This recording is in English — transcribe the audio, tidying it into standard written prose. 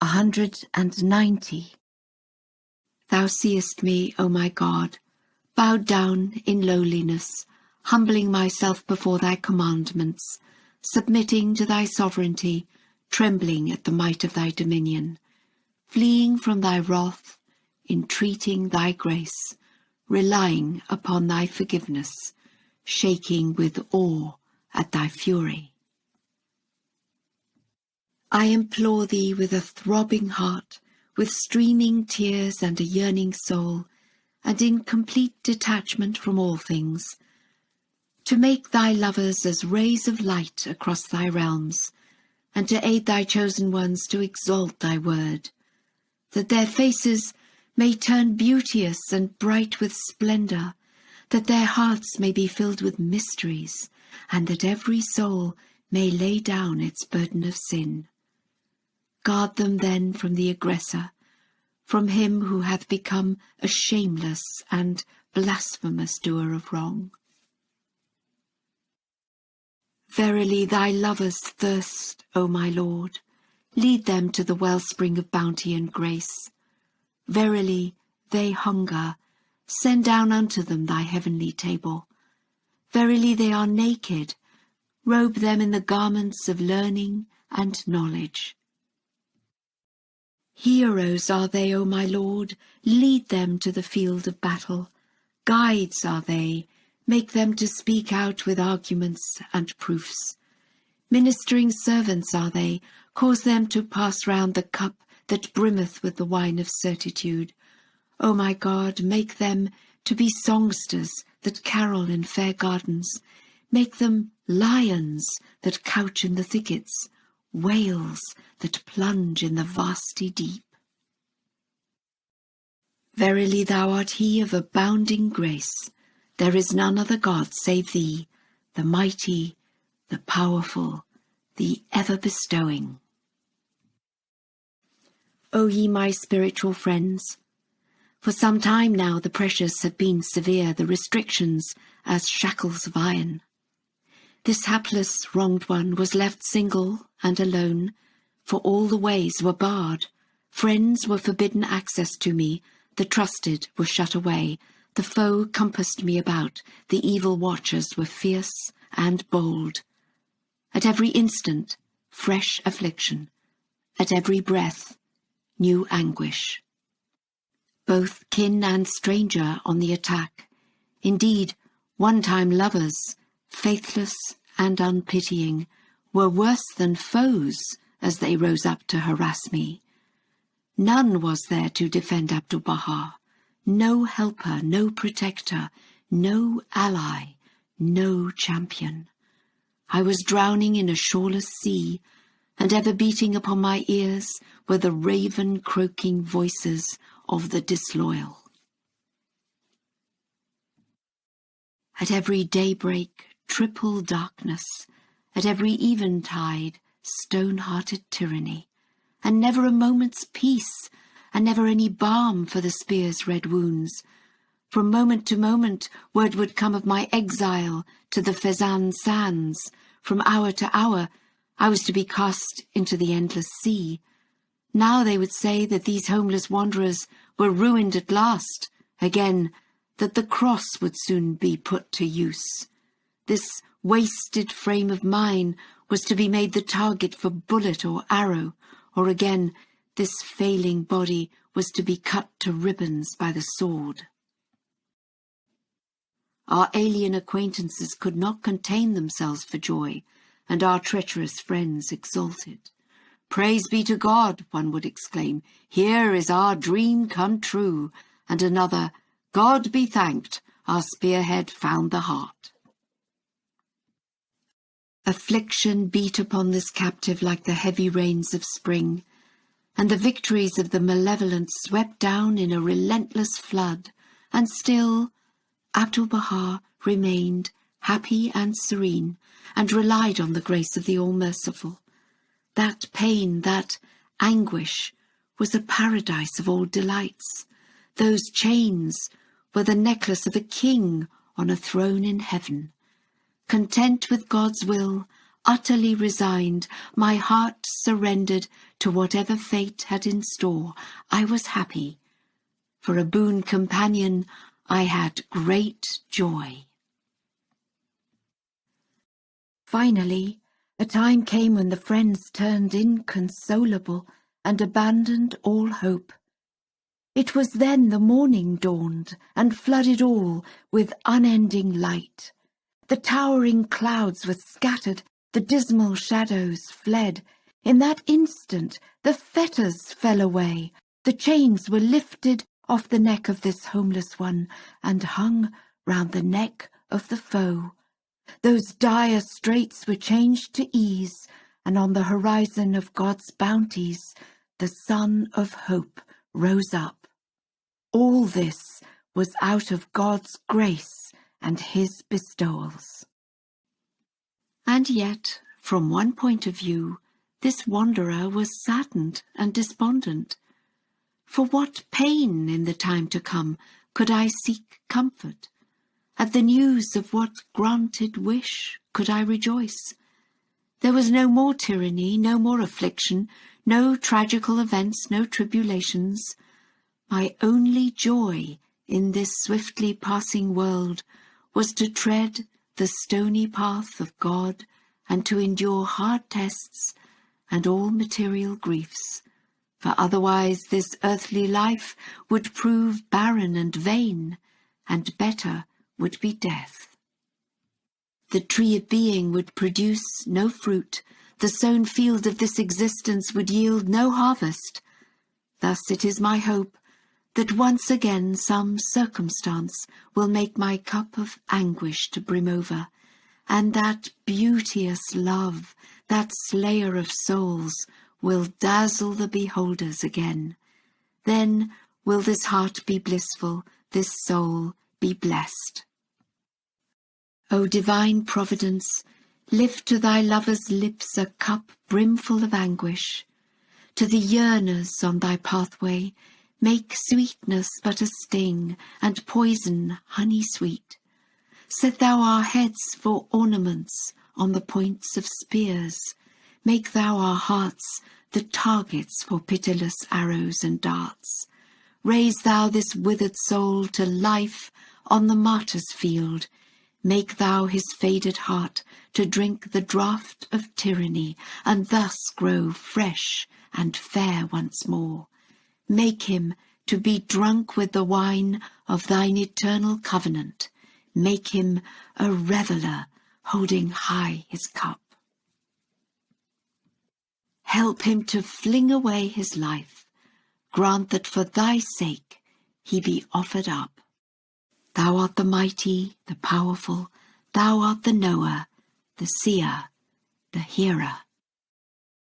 190. Thou seest me, O my God, bowed down in lowliness, humbling myself before thy commandments, submitting to thy sovereignty, trembling at the might of thy dominion, fleeing from thy wrath, entreating thy grace, relying upon thy forgiveness, shaking with awe at thy fury. I implore thee with a throbbing heart, with streaming tears and a yearning soul, and in complete detachment from all things, to make thy lovers as rays of light across thy realms, and to aid thy chosen ones to exalt thy word, that their faces may turn beauteous and bright with splendor, that their hearts may be filled with mysteries, and that every soul may lay down its burden of sin. Guard them then from the aggressor, from him who hath become a shameless and blasphemous doer of wrong. Verily thy lovers thirst, O my Lord. Lead them to the wellspring of bounty and grace. Verily they hunger. Send down unto them thy heavenly table. Verily they are naked. Robe them in the garments of learning and knowledge. Heroes are they, O my Lord, lead them to the field of battle. Guides are they, make them to speak out with arguments and proofs. Ministering servants are they, cause them to pass round the cup that brimmeth with the wine of certitude. O my God, make them to be songsters that carol in fair gardens. Make them lions that couch in the thickets, whales that plunge in the vasty deep. Verily thou art he of abounding grace. There is none other God save thee, the mighty, the powerful, the ever-bestowing. O ye my spiritual friends, for some time now the pressures have been severe, the restrictions as shackles of iron. This hapless wronged one was left single and alone, for all the ways were barred. Friends were forbidden access to me, the trusted were shut away, the foe compassed me about, the evil watchers were fierce and bold. At every instant, fresh affliction, at every breath, new anguish. Both kin and stranger on the attack, indeed, one-time lovers, faithless and unpitying, were worse than foes as they rose up to harass me. None was there to defend Abdu'l-Baha, no helper, no protector, no ally, no champion. I was drowning in a shoreless sea, and ever beating upon my ears were the raven-croaking voices of the disloyal. At every daybreak, triple darkness, at every eventide, stone-hearted tyranny, and never a moment's peace, and never any balm for the spear's red wounds. From moment to moment word would come of my exile to the Fezzan sands. From hour to hour I was to be cast into the endless sea. Now they would say that these homeless wanderers were ruined at last, again that the cross would soon be put to use. This wasted frame of mine was to be made the target for bullet or arrow, or again, this failing body was to be cut to ribbons by the sword. Our alien acquaintances could not contain themselves for joy, and our treacherous friends exulted. Praise be to God, one would exclaim, here is our dream come true, and another, God be thanked, our spearhead found the heart. Affliction beat upon this captive like the heavy rains of spring, and the victories of the malevolent swept down in a relentless flood, and still Abdu'l-Baha remained happy and serene, and relied on the grace of the All-Merciful. That pain, that anguish, was a paradise of all delights. Those chains were the necklace of a king on a throne in heaven. Content with God's will, utterly resigned, my heart surrendered to whatever fate had in store, I was happy. For a boon companion, I had great joy. Finally, a time came when the friends turned inconsolable and abandoned all hope. It was then the morning dawned and flooded all with unending light. The towering clouds were scattered, the dismal shadows fled. In that instant the fetters fell away, the chains were lifted off the neck of this homeless one and hung round the neck of the foe. Those dire straits were changed to ease, and on the horizon of God's bounties the sun of hope rose up. All this was out of God's grace and his bestowals. And yet, from one point of view, this wanderer was saddened and despondent. For what pain in the time to come could I seek comfort? At the news of what granted wish could I rejoice? There was no more tyranny, no more affliction, no tragical events, no tribulations. My only joy in this swiftly passing world was to tread the stony path of God and to endure hard tests and all material griefs, for otherwise this earthly life would prove barren and vain, and better would be death. The tree of being would produce no fruit, the sown field of this existence would yield no harvest. Thus it is my hope that once again some circumstance will make my cup of anguish to brim over, and that beauteous love, that slayer of souls, will dazzle the beholders again. Then will this heart be blissful, this soul be blessed. O divine Providence, lift to thy lover's lips a cup brimful of anguish. To the yearners on thy pathway, make sweetness but a sting, and poison honey sweet. Set thou our heads for ornaments on the points of spears. Make thou our hearts the targets for pitiless arrows and darts. Raise thou this withered soul to life on the martyr's field. Make thou his faded heart to drink the draught of tyranny, and thus grow fresh and fair once more. Make him to be drunk with the wine of thine eternal covenant. Make him a reveller, holding high his cup. Help him to fling away his life. Grant that for thy sake he be offered up. Thou art the mighty, the powerful, thou art the knower, the seer, the hearer.